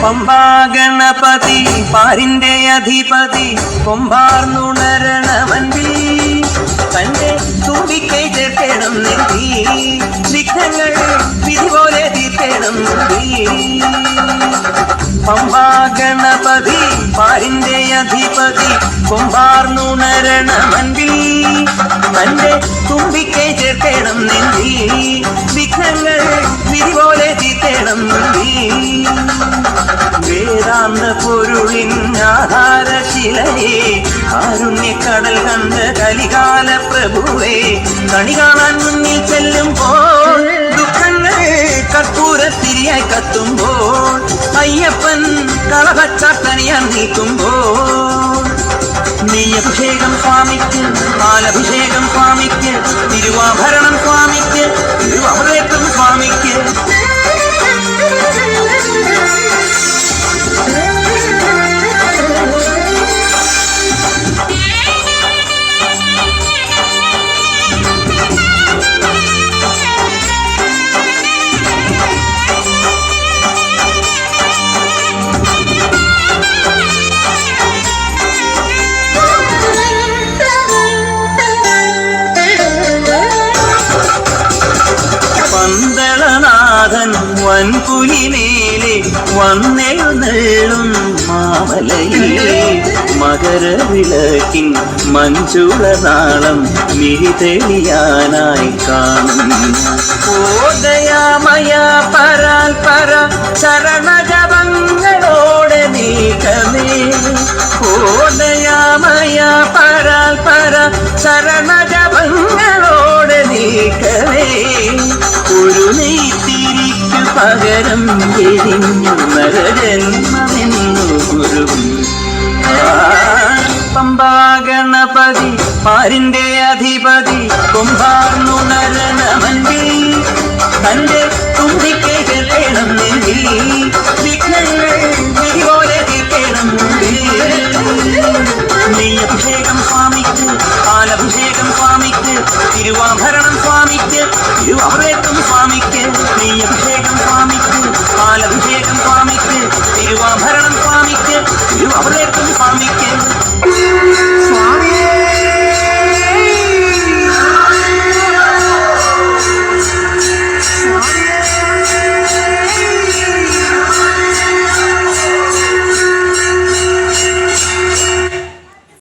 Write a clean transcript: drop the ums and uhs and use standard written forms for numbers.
പമ്പാ ഗണപതി പാരിന്റെ അധിപതി കൊമ്പാർന്നുണരണമൻപി തന്റെ തുമ്പിക്കൈ ചേർക്കണം നെല്ലി വിഘ്നങ്ങൾ വിധി പോലെ തീർക്കണം പമ്പാ ഗണപതി പാരിന്റെ അധിപതി കൊമ്പാർന്നുണരണമൻപി തന്റെ തുമ്പിക്കൈ ചേർക്കണം നെല്ലി വിഘ്നങ്ങൾ വിധി പോലെ തീർക്കണം വേദാന്ത പൊരുളിൻ ആധാരശിലയെ കാരുണ്യക്കടൽ കണ്ട കലികാല പ്രഭുവേ കണി കാണാൻ മുന്നിൽ ചെല്ലുമ്പോൾ ദുഃഖങ്ങൾ കർപ്പൂരത്തിരിയായി കത്തുമ്പോൾ അയ്യപ്പൻ കളഭച്ചാത്തണിയാൻ നീക്കുമ്പോൾ നെയ്യഭിഷേകം സ്വാമിക്ക് പാലഭിഷേകം സ്വാമിക്ക് തിരുവാഭരണം സ്വാമിക്ക് തിരുവമൃതത്വം സ്വാമിക്ക് വൻപുലിമേലെ വന്നെഴുന്നള്ളും മാമലയിലെ മകരവിളക്കിൻ മഞ്ചുളനാളം മിഴിതെളിയാനായി കാണുന്നു ഓദയാമയ പരാൽ പര ശരണജപങ്ങളോടെ നീക്കമേ ഓദയാമയ പരാൽ പര ശരണജപങ്ങളോടെ നീക്കമേ ഒരു നെയ്ത്തിരിക്കു പകരം എരിഞ്ഞു നരജന്മമെന്നു ഗുരു പമ്പാ ഗണപതി പാരിന്റെ അധിപതി കൊമ്പാർന്നുണരണമൻപി തന്റെ തുമ്പിക്കൈ ചേർക്കണം നെല്ലി വിഘ്നങ്ങൾ വിധി പോലെ തീർക്കണം നെയ്യഭിഷേകം സ്വാമിക്ക് പാലഭിഷേകം സ്വാമിക്ക് തിരുവാഭരണം സ്വാമിക്ക് തിരുവമൃതത്വം സ്വാമിക്ക് നെയ്യഭിഷേകം സ്വാമിക്ക് പാലഭിഷേകം സ്വാമിക്ക് തിരുവാഭരണം സ്വാമിക്ക് തിരുവമൃതത്വം സ്വാമിക്ക്